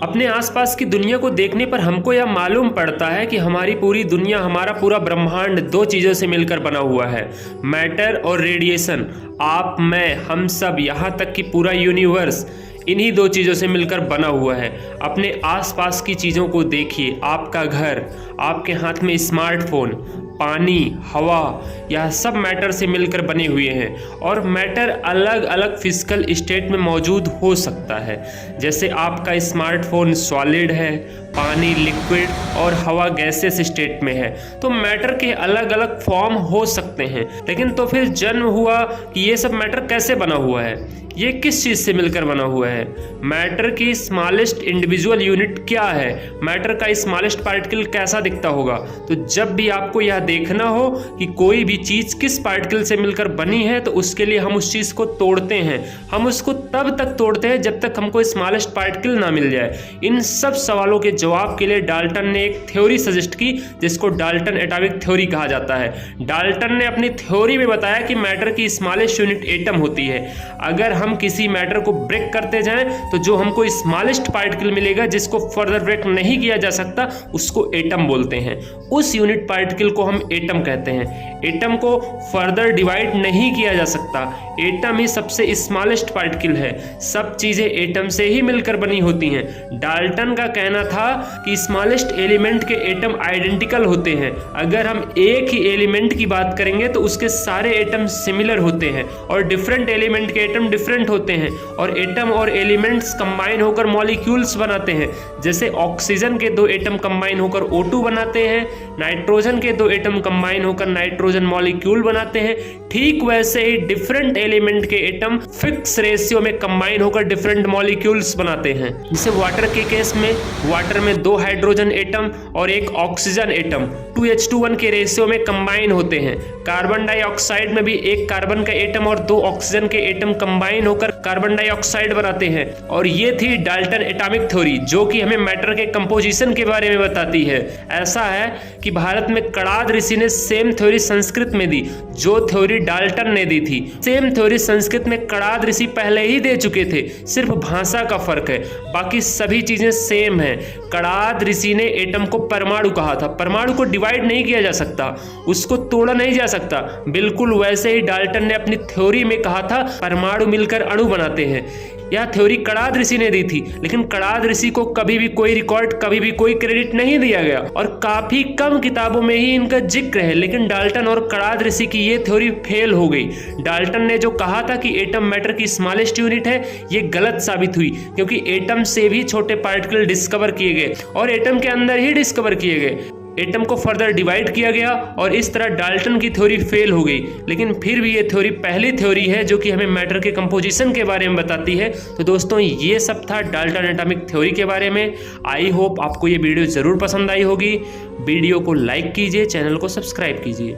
अपने आसपास की दुनिया को देखने पर हमको यह मालूम पड़ता है कि हमारी पूरी दुनिया, हमारा पूरा ब्रह्मांड दो चीज़ों से मिलकर बना हुआ है, मैटर और रेडिएशन। आप, मैं, हम सब, यहाँ तक कि पूरा यूनिवर्स इन्हीं दो चीज़ों से मिलकर बना हुआ है। अपने आसपास की चीज़ों को देखिए, आपका घर, आपके हाथ में स्मार्टफोन, पानी, हवा, यह सब मैटर से मिलकर बने हुए हैं। और मैटर अलग अलग फिजिकल स्टेट में मौजूद हो सकता है, जैसे आपका स्मार्टफोन सॉलिड है, पानी लिक्विड और हवा गैसेस स्टेट में है। तो मैटर के अलग अलग फॉर्म हो सकते हैं। लेकिन तो फिर जन्म हुआ कि ये सब मैटर कैसे बना हुआ है, ये किस चीज़ से मिलकर बना हुआ है। मैटर की स्मॉलेस्ट इंडिविजुअल यूनिट क्या है, मैटर का स्मॉलेस्ट पार्टिकल कैसा दिखता होगा। तो जब भी आपको यह देखना हो कि कोई भी चीज़ किस पार्टिकल से मिलकर बनी है, तो उसके लिए हम उस चीज़ को तोड़ते हैं। हम उसको तब तक तोड़ते हैं जब तक हमको स्मॉलेस्ट पार्टिकल ना मिल जाए। इन सब सवालों के जवाब के लिए डाल्टन ने एक थ्योरी सजेस्ट की, जिसको डाल्टन एटॉमिक थ्योरी कहा जाता है। डाल्टन ने अपनी थ्योरी में बताया कि मैटर की स्मॉलेस्ट यूनिट एटम होती है। अगर हम किसी मैटर को ब्रेक करते जाएं तो जो हमको स्मॉलेस्ट पार्टिकल मिलेगा, जिसको फर्दर ब्रेक नहीं किया जा सकता, उसको एटम बोलते हैं। उस यूनिट पार्टिकल को हम एटम कहते हैं। एटम को फर्दर डिवाइड नहीं किया जा सकता। एटम ही सबसे स्मॉलेस्ट पार्टिकल है। सब चीजें एटम से ही मिलकर बनी होती हैं। डाल्टन का कहना था कि स्मॉलेस्ट एलिमेंट के एटम आइडेंटिकल होते हैं। अगर हम एक ही एलिमेंट की बात करेंगे तो उसके सारे एटम सिमिलर होते हैं, और डिफरेंट एलिमेंट के एटम डिफरेंट होते हैं। और एटम और एलिमेंट्स कंबाइन होकर मॉलिक्यूल्स बनाते हैं। जैसे ऑक्सीजन के दो एटम कंबाइन होकर O2 बनाते हैं, नाइट्रोजन के दो एटम कंबाइन होकर नाइट्रोजन मॉलिक्यूल बनाते हैं। ठीक वैसे ही डिफरेंट एलिमेंट के एटम फिक्स रेशियो में कंबाइन होकर डिफरेंट मॉलिक्यूल्स बनाते हैं। जैसे वाटर के केस में, वाटर में दो हाइड्रोजन एटम और एक ऑक्सीजन एटम 2H2 के रेशियो में कंबाइन होते हैं। कार्बन डाइऑक्साइड में भी एक कार्बन का एटम और दो ऑक्सीजन के एटम कंबाइन होकर कार्बन डाइऑक्साइड बनाते हैं। और ये थी डाल्टन एटॉमिक थ्योरी, जो कि हमें मैटर के कंपोजिशन के बारे में बताती है। ऐसा है कि भारत में कणाद ऋषि ने सेम थ्योरी संस्कृत में दी, जो थ्योरी डाल्टन ने दी थी। सेम थ्योरी संस्कृत में कणाद ऋषि पहले ही दे चुके थे, सिर्फ भाषा का फर्क है, बाकी सभी चीजें सेम है। कणाद ऋषि ने एटम को परमाणु कहा था। परमाणु को डिवाइड नहीं किया जा सकता, उसको तोड़ा नहीं जा सकता। बिल्कुल वैसे ही डाल्टन ने अपनी थ्योरी में कहा था परमाणु मिलकर अणु बनाते हैं। यह थ्योरी कणाद ऋषि ने दी थी, लेकिन कणाद ऋषि को कभी भी कोई रिकॉर्ड, कभी भी कोई क्रेडिट नहीं दिया गया, और काफी कम किताबों में ही इनका जिक्र है। लेकिन डाल्टन और कणाद ऋषि की ये थ्योरी फेल हो गई। डाल्टन ने जो कहा था कि एटम मैटर की स्मॉलेस्ट यूनिट है, ये गलत साबित हुई, क्योंकि एटम से भी छोटे पार्टिकल डिस्कवर किए गए और एटम के अंदर ही डिस्कवर किए गए। एटम को फर्दर डिवाइड किया गया और इस तरह डाल्टन की थ्योरी फेल हो गई। लेकिन फिर भी ये थ्योरी पहली थ्योरी है जो कि हमें मैटर के कंपोजिशन के बारे में बताती है। तो दोस्तों, ये सब था डाल्टन एटॉमिक थ्योरी के बारे में। आई होप आपको ये वीडियो ज़रूर पसंद आई होगी। वीडियो को लाइक कीजिए, चैनल को सब्सक्राइब कीजिए।